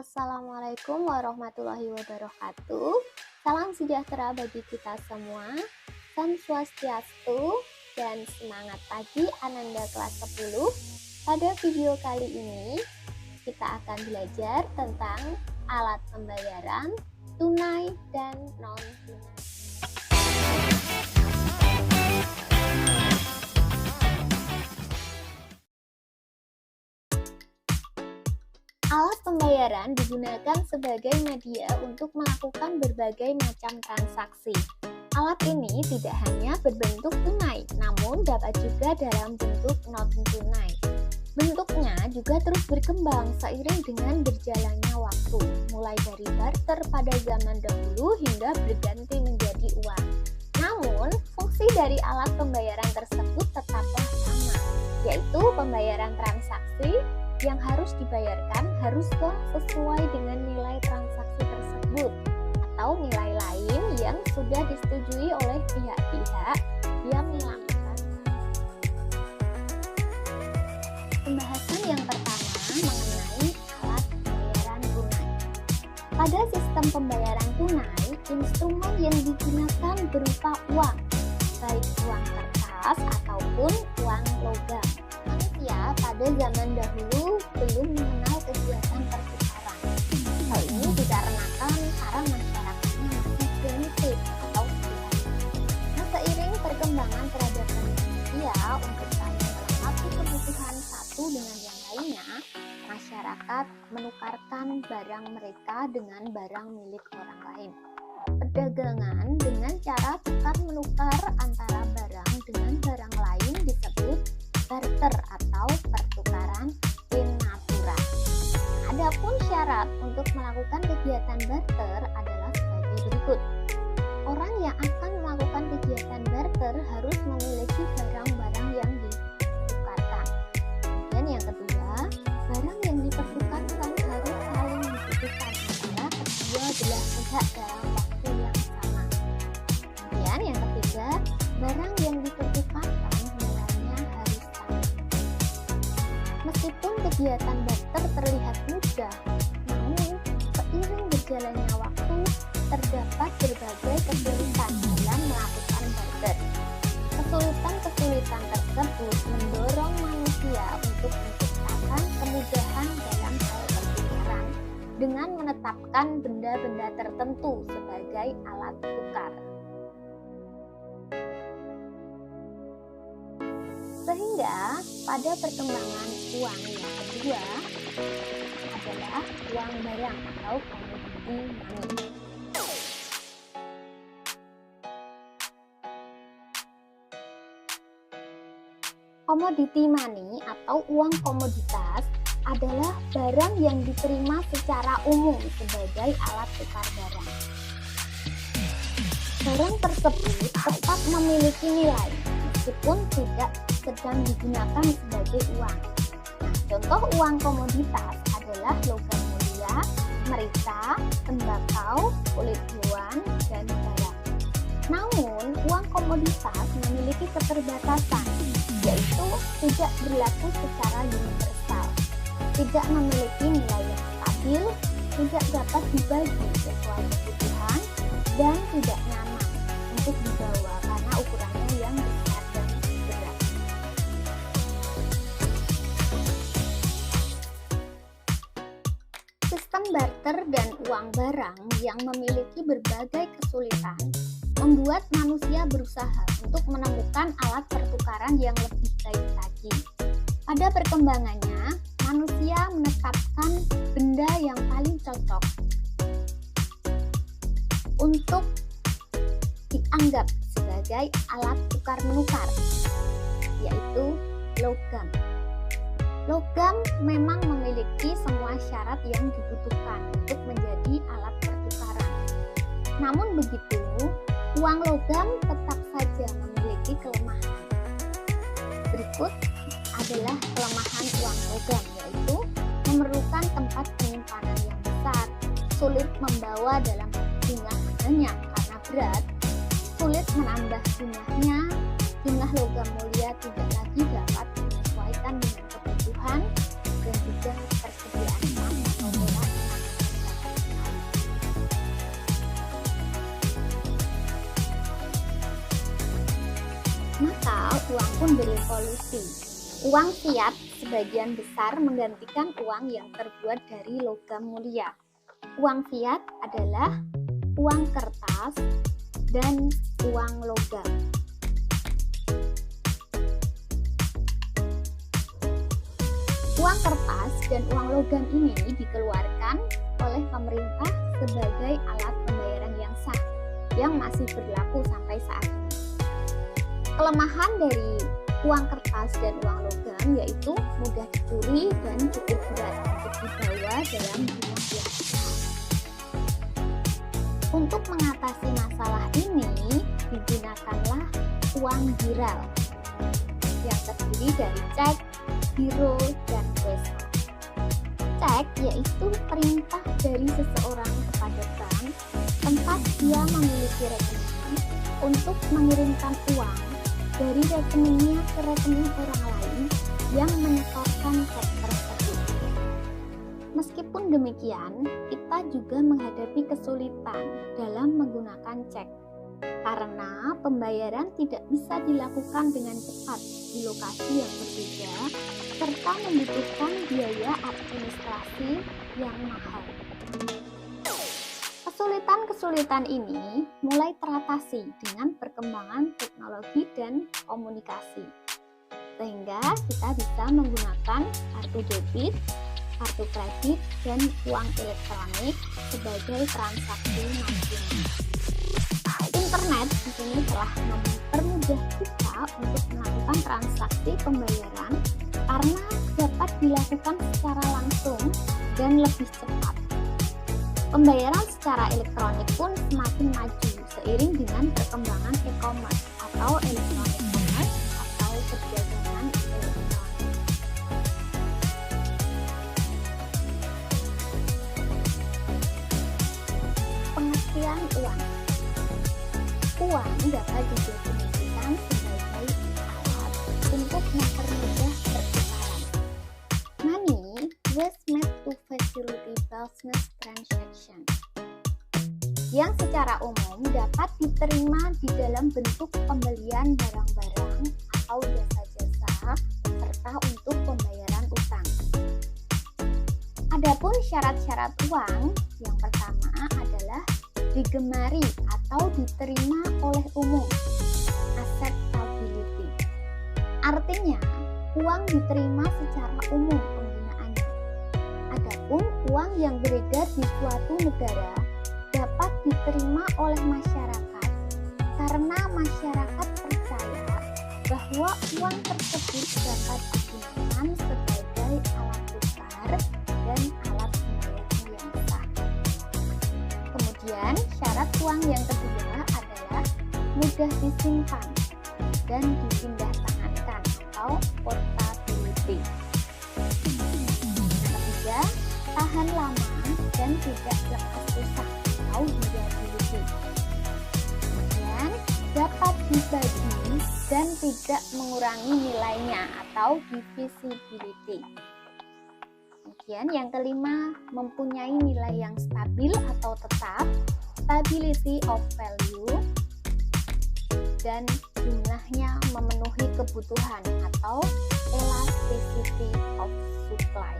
Assalamualaikum warahmatullahi wabarakatuh. Salam sejahtera bagi kita semua. Salam Swastiastu dan semangat pagi Ananda kelas 10. Pada video kali ini kita akan belajar tentang alat pembayaran tunai dan non-tunai. Alat pembayaran digunakan sebagai media untuk melakukan berbagai macam transaksi. Alat ini tidak hanya berbentuk tunai, namun dapat juga dalam bentuk non-tunai. Bentuknya juga terus berkembang seiring dengan berjalannya waktu, mulai dari barter pada zaman dahulu hingga berganti menjadi uang. Namun, fungsi dari alat pembayaran tersebut tetaplah sama, yaitu pembayaran transaksi yang harus dibayarkan haruslah sesuai dengan nilai transaksi tersebut atau nilai lain yang sudah disetujui oleh pihak-pihak yang melakukan. Pembahasan yang pertama mengenai alat pembayaran tunai. Pada sistem pembayaran tunai, instrumen yang digunakan berupa uang, baik uang kertas ataupun uang logam. Manusia pada zaman dahulu belum mengenal kegiatan pertukaran. Hal ini dikarenakan karena masyarakatnya masih primitif atau biasa. Nah, seiring perkembangan peradaban manusia untuk saling melengkapi kebutuhan satu dengan yang lainnya, masyarakat menukarkan barang mereka dengan barang milik orang lain. Perdagangan dengan cara tukar menukar antara barang dengan barang lain disebut barter atau pertukaran in natura. Adapun syarat untuk melakukan kegiatan barter adalah sebagai berikut. Orang yang akan melakukan kegiatan barter harus memiliki barang-barang yang ditukarkan. Kemudian yang kedua, barang yang dipertukarkan harus saling dibutuhkan antara kedua belah pihak dalam waktu yang sama. Kemudian yang ketiga, barang yang dipertukarkan meskipun kegiatan barter terlihat mudah, namun seiring berjalannya waktu terdapat berbagai kesulitan dalam melakukan barter. Kesulitan-kesulitan tersebut mendorong manusia untuk menciptakan kemudahan dalam hal pertukaran dengan menetapkan benda-benda tertentu sebagai alat tukar. Sehingga pada perkembangan uang yang kedua adalah uang barang atau commodity money. Commodity money atau uang komoditas adalah barang yang diterima secara umum sebagai alat tukar barang. Barang tersebut tetap memiliki nilai meskipun tidak sedang digunakan sebagai uang. Nah, contoh uang komoditas adalah logam mulia, merica, tembakau, kulit hewan, dan barang. Namun, uang komoditas memiliki keterbatasan, yaitu tidak berlaku secara universal, tidak memiliki nilai yang stabil, tidak dapat dibagi sesuai kebutuhan, dan tidak nyaman untuk dibawa karena ukurannya yang besar dan berat. Sistem barter dan uang barang yang memiliki berbagai kesulitan membuat manusia berusaha untuk menemukan alat pertukaran yang lebih baik lagi. Pada perkembangannya, manusia menetapkan benda yang paling cocok untuk dianggap sebagai alat tukar menukar, yaitu logam. Logam memang memiliki semua syarat yang dibutuhkan untuk menjadi alat pertukaran. Namun begitu, uang logam tetap saja memiliki kelemahan. Berikut adalah kelemahan uang logam, yaitu memerlukan tempat penyimpanan yang besar, sulit membawa dalam jumlah banyak karena berat, sulit menambah jumlahnya, jumlah logam mulia tidak lagi dapat menyesuaikan dengan kebutuhan, dan juga persediaan emas atau dolar uang pun berevolusi. Uang fiat sebagian besar menggantikan uang yang terbuat dari logam mulia. Uang fiat adalah uang kertas dan uang logam. Uang kertas dan uang logam ini dikeluarkan oleh pemerintah sebagai alat pembayaran yang sah yang masih berlaku sampai saat ini. Kelemahan dari uang kertas dan uang logam yaitu mudah dicuri dan cukup berat untuk dibawa dalam jumlah yang besar. Untuk mengatasi masalah ini digunakanlah uang giral yang terdiri dari cek, giro, dan kuesa. Cek yaitu perintah dari seseorang kepada bank tempat dia memiliki rekening untuk mengirimkan uang dari rekeningnya ke rekening orang lain yang menyetorkan cek tersebut. Meskipun demikian, kita juga menghadapi kesulitan dalam menggunakan cek karena pembayaran tidak bisa dilakukan dengan cepat di lokasi yang berbeda serta membutuhkan biaya administrasi yang mahal. Kesulitan ini mulai teratasi dengan perkembangan teknologi dan komunikasi, sehingga kita bisa menggunakan kartu debit, kartu kredit, dan uang elektronik sebagai transaksi nasional. Internet di sini telah mempermudah kita untuk melakukan transaksi pembayaran karena dapat dilakukan secara langsung dan lebih cepat. Pembayaran secara elektronik pun semakin maju seiring dengan perkembangan e-commerce atau electronic commerce atau perdagangan elektronik. Pengertian uang. Uang dapat didefinisikan sebagai alat untuk mempermudah pertukaran. Money was made to facilitate business transaction, yang secara umum dapat diterima di dalam bentuk pembelian barang-barang atau jasa-jasa serta untuk pembayaran utang. Adapun syarat-syarat uang, yang pertama adalah digemari atau diterima oleh umum, acceptability. Artinya, uang diterima secara umum penggunaannya. Adapun uang yang beredar di suatu negara dapat diterima oleh masyarakat karena masyarakat percaya bahwa uang tersebut dapat digunakan sebagai alat tukar dan alat pembayaran yang sah. Kemudian syarat uang yang kedua adalah mudah disimpan dan dipindahtangankan atau portability. Ketiga, tahan lama dan tidak lekas rusak atau durability. Kemudian dapat dibagi dan tidak mengurangi nilainya atau divisibility. Kemudian yang kelima, mempunyai nilai yang stabil atau tetap, stability of value, dan jumlahnya memenuhi kebutuhan atau elasticity of supply.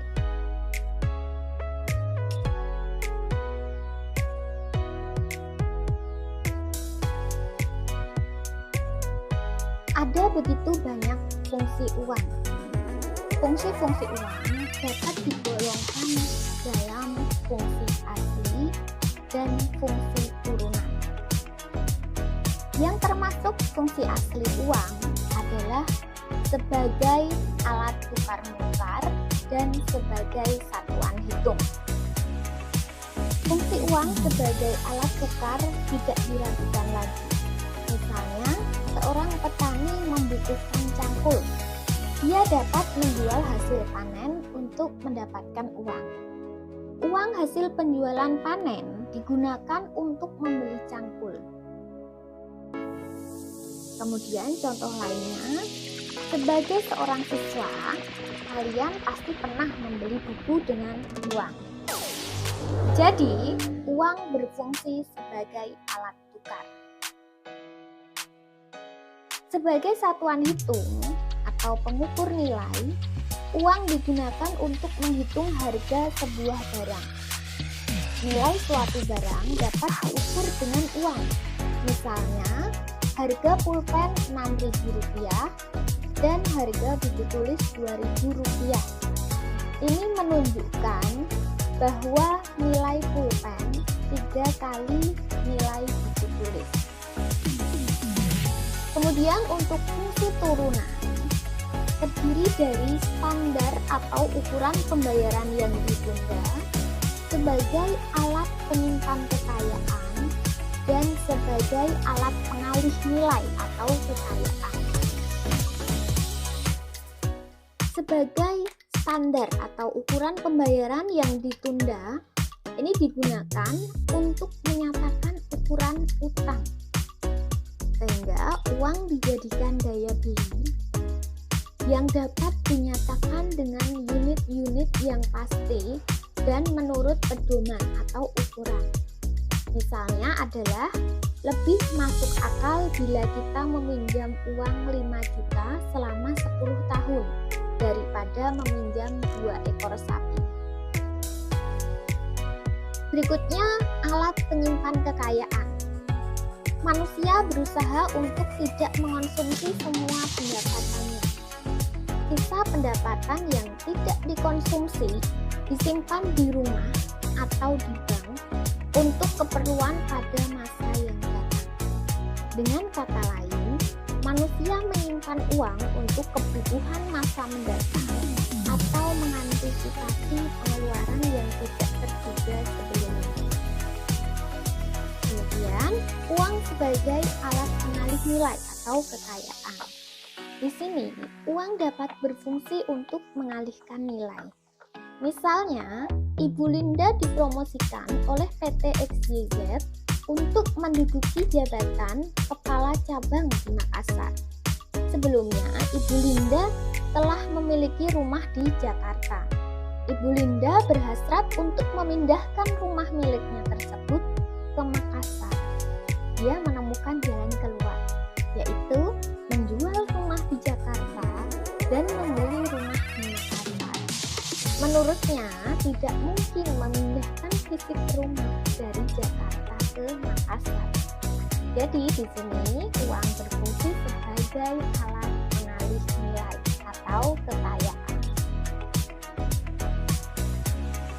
Ada begitu banyak fungsi uang. Fungsi-fungsi uang dapat digolongkan dalam fungsi asli dan fungsi turunan. Yang termasuk fungsi asli uang adalah sebagai alat tukar menukar dan sebagai satuan hitung. Fungsi uang sebagai alat tukar tidak diragukan lagi. Misalnya, seorang petani membutuhkan cangkul. Dia dapat menjual hasil panen untuk mendapatkan uang. Uang hasil penjualan panen digunakan untuk membeli cangkul. Kemudian contoh lainnya, sebagai seorang siswa, kalian pasti pernah membeli buku dengan uang. Jadi, uang berfungsi sebagai alat tukar. Sebagai satuan hitung atau pengukur nilai, uang digunakan untuk menghitung harga sebuah barang. Nilai suatu barang dapat diukur dengan uang. Misalnya, harga pulpen Rp6.000 dan harga buku tulis Rp2.000. Ini menunjukkan bahwa nilai pulpen 3 kali nilai buku tulis. Kemudian untuk fungsi turunan, terdiri dari standar atau ukuran pembayaran yang ditunda sebagai alat penyimpan kekayaan dan sebagai alat pengalih nilai atau kekayaan. Sebagai standar atau ukuran pembayaran yang ditunda, ini digunakan untuk menyatakan ukuran utang, sehingga uang dijadikan daya beli yang dapat dinyatakan dengan unit-unit yang pasti dan menurut pedoman atau ukuran. Misalnya adalah lebih masuk akal bila kita meminjam uang 5 juta selama 10 tahun daripada meminjam 2 ekor sapi. Berikutnya, alat penyimpan kekayaan. Manusia berusaha untuk tidak mengonsumsi semua pendapatannya. Sisa pendapatan yang tidak dikonsumsi disimpan di rumah atau di bank untuk keperluan pada masa yang datang. Dengan kata lain, manusia menyimpan uang untuk kebutuhan masa mendatang atau mengantisipasi pengeluaran yang tidak terduga sebelumnya. Kemudian, uang sebagai alat pengalih nilai atau kekayaan. Di sini, uang dapat berfungsi untuk mengalihkan nilai. Misalnya, Ibu Linda dipromosikan oleh PT XYZ untuk menduduki jabatan Kepala Cabang di Makassar. Sebelumnya, Ibu Linda telah memiliki rumah di Jakarta. Ibu Linda berhasrat untuk memindahkan rumah miliknya tersebut ke Makassar. Dia menemukan jalan keluar, yaitu menjual rumah di Jakarta dan membeli rumah di Makassar. Menurutnya, tidak mungkin memindahkan fisik rumah dari Jakarta ke Makassar. Jadi, di sini uang berfungsi sebagai alat pengalih nilai atau kekayaan.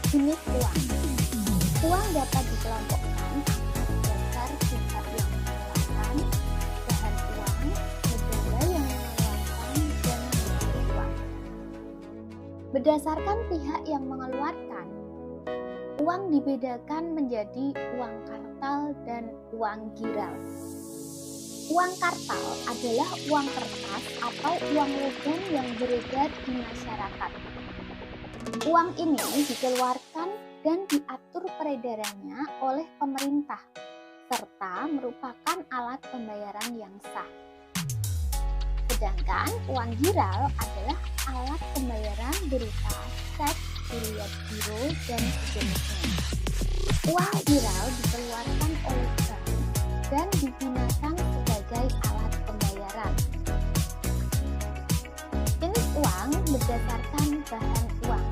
Jenis uang. Uang dapat dikelompokkan berdasar sifat yang mengeluarkan, bahan uang, negara yang mengeluarkan, dan jenis uang. Berdasarkan pihak yang mengeluarkan, uang dibedakan menjadi uang kartal dan uang giral. Uang kartal adalah uang kertas atau uang logam yang beredar di masyarakat. Uang ini dikeluarkan dan diatur peredarannya oleh pemerintah, serta merupakan alat pembayaran yang sah. Sedangkan uang giral adalah alat pembayaran berupa seks, biliar giro, dan sejenisnya. Uang giral dikeluarkan oleh bank dan digunakan sebagai alat pembayaran. Jenis uang berdasarkan bahan uang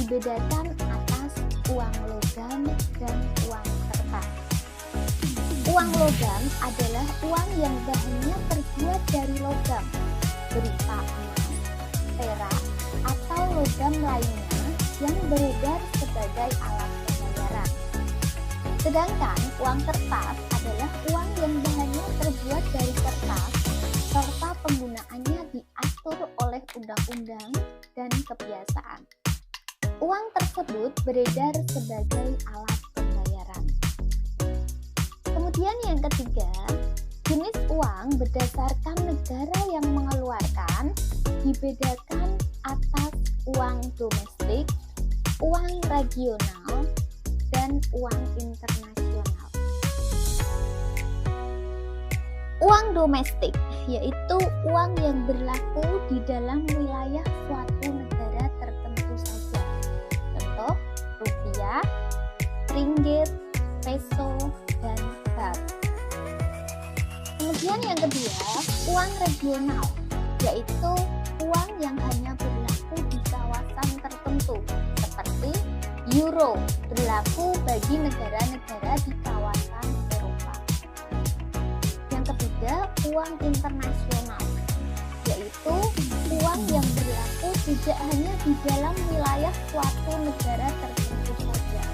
dibedakan atas uang logam dan uang kertas. Uang logam adalah uang yang bahannya terbuat dari logam berupa emas, perak, atau logam lainnya yang beredar sebagai alat pembayaran. Sedangkan uang kertas adalah uang yang bahannya terbuat dari kertas serta penggunaannya diatur oleh undang-undang dan kebiasaan. Uang tersebut beredar sebagai alat pembayaran. Kemudian yang ketiga, jenis uang berdasarkan negara yang mengeluarkan dibedakan atas uang domestik, uang regional, dan uang internasional. Uang domestik yaitu uang yang berlaku di dalam wilayah suatu negara tertentu saja. Contoh, rupiah, ringgit, peso, dan baht. Kemudian yang kedua, uang regional, yaitu uang yang hanya berlaku di kawasan tertentu, seperti euro berlaku bagi negara-negara di kawasan Eropa. Yang ketiga, uang internasional, yaitu uang yang berlaku tidak hanya di dalam wilayah suatu negara tertentu saja,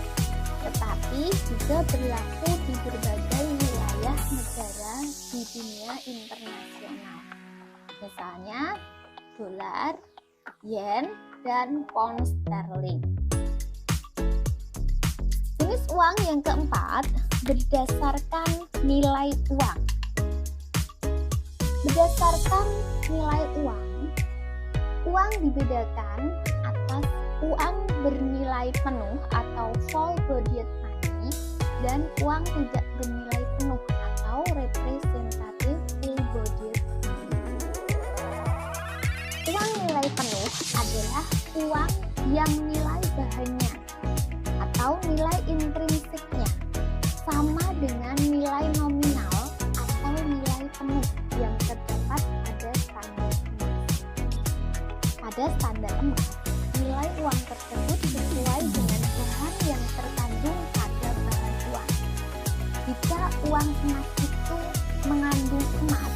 tetapi juga berlaku di berbagai wilayah negara di dunia internasional. Misalnya dolar, yen, dan pound sterling. Jenis uang yang keempat berdasarkan nilai uang. Berdasarkan nilai uang dibedakan atas uang bernilai penuh atau full-bodied money dan uang tidak bernilai penuh atau representative full-bodied money. Uang nilai penuh adalah uang yang nilai bahannya atau nilai intrinsiknya sama dengan nilai nominal atau nilai penuh yang terdapat pada standar emas. Pada standar emas, nilai uang tersebut sesuai dengan bahan yang terkandung pada bahan uang. Jika uang emas itu mengandung emas,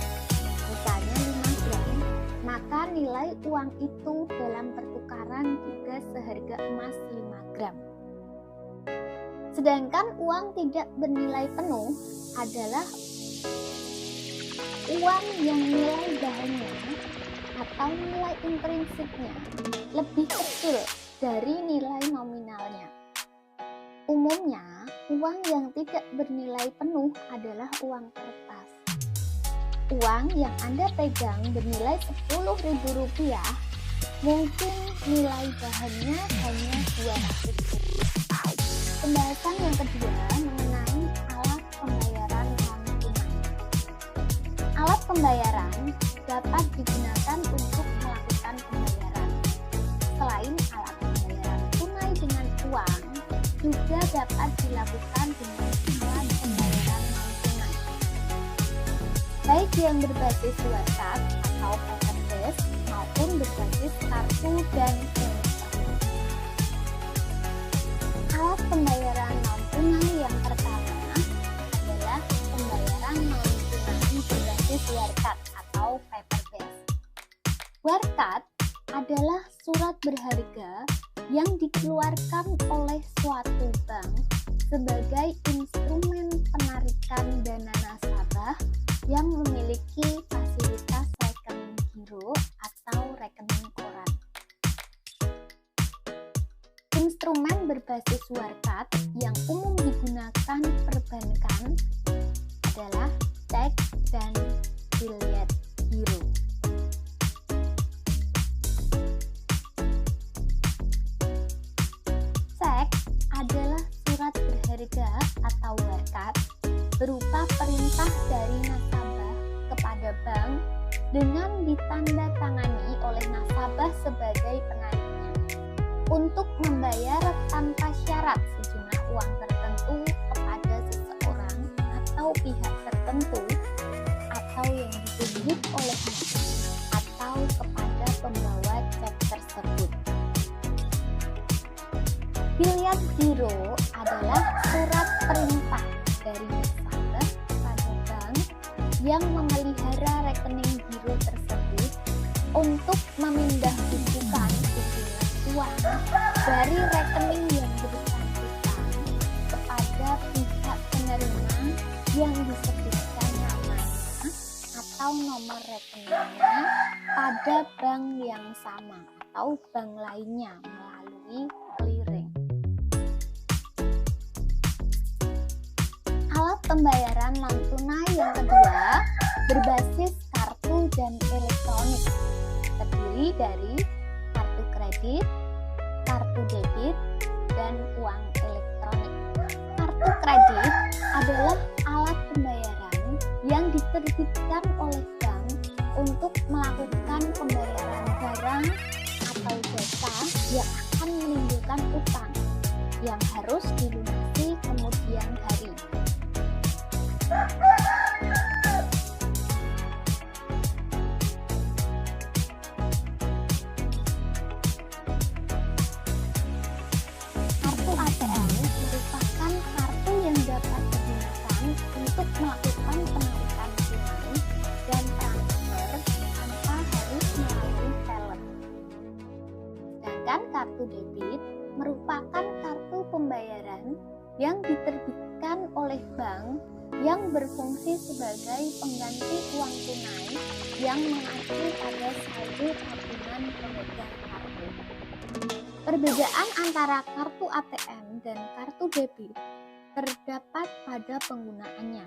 misalnya 5 gram, maka nilai uang itu dalam pertukaran juga seharga emas 5 gram. Sedangkan uang tidak bernilai penuh adalah uang yang nilai bahannya atau nilai intrinsiknya lebih kecil dari nilai nominalnya. Umumnya, uang yang tidak bernilai penuh adalah uang kertas. Uang yang Anda pegang bernilai Rp10.000, mungkin nilai bahannya hanya Rp200. Pembahasan yang kedua mengenai alat pembayaran non tunai. Alat pembayaran dapat digunakan untuk melakukan pembayaran. Selain alat pembayaran tunai dengan uang, juga dapat dilakukan dengan alat pembayaran non tunai, baik yang berbasis WhatsApp atau paper-based maupun berbasis kartu dan elektronik. Alat pembayaran non tunai yang pertama adalah pembayaran non tunai berbasis WearCard atau paper-based. WearCard adalah surat berharga yang dikeluarkan oleh suatu bank sebagai instrumen penarikan dana nasabah yang memiliki fasilitas rekening giro atau rekening koran. Instrumen berbasis WearCard yang umum digunakan perbankan adalah cek dan biliet giro. Cek adalah surat berharga atau WearCard berupa perintah dari nasabah kepada bank dengan ditandatangani oleh nasabah sebagai penagihnya untuk membayar tanpa syarat sejumlah uang tertentu kepada seseorang atau pihak tertentu atau yang ditunjuk olehnya atau kepada pembawa cek tersebut. Biliet giro adalah surat perintah dari nasabah kepada bank yang memelihara rekening giro tersebut untuk memindahbuntukan sejumlah uang dari rekening yang bersangkutan kepada pihak penerima yang disebutkan namanya atau nomor rekeningnya pada bank yang sama atau bank lainnya melalui clearing. Alat pembayaran non tunai yang kedua berbasis kartu dan elektronik, terdiri dari kartu kredit, kartu debit, dan uang elektronik. Kartu kredit adalah alat pembayaran yang diterbitkan oleh bank untuk melakukan pembayaran barang atau jasa yang akan menimbulkan utang yang harus dilunasi kemudian hari. yang diterbitkan oleh bank yang berfungsi sebagai pengganti uang tunai yang mengacu pada saldo tabungan pemegang kartu. Perbedaan antara kartu ATM dan kartu debit terdapat pada penggunaannya.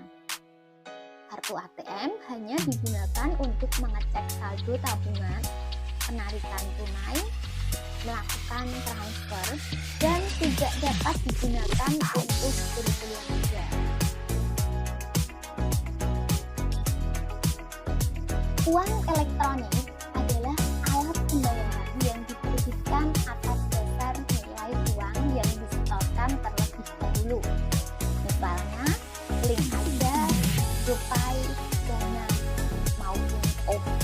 Kartu ATM hanya digunakan untuk mengecek saldo tabungan, penarikan tunai, melakukan transfer, dan tidak dapat digunakan untuk berbelanja. Uang elektronik adalah alat pembayaran yang diterbitkan atas dasar nilai uang yang disetorkan terlebih dahulu. Misalnya, link aja, GoPay, Dana, maupun OP.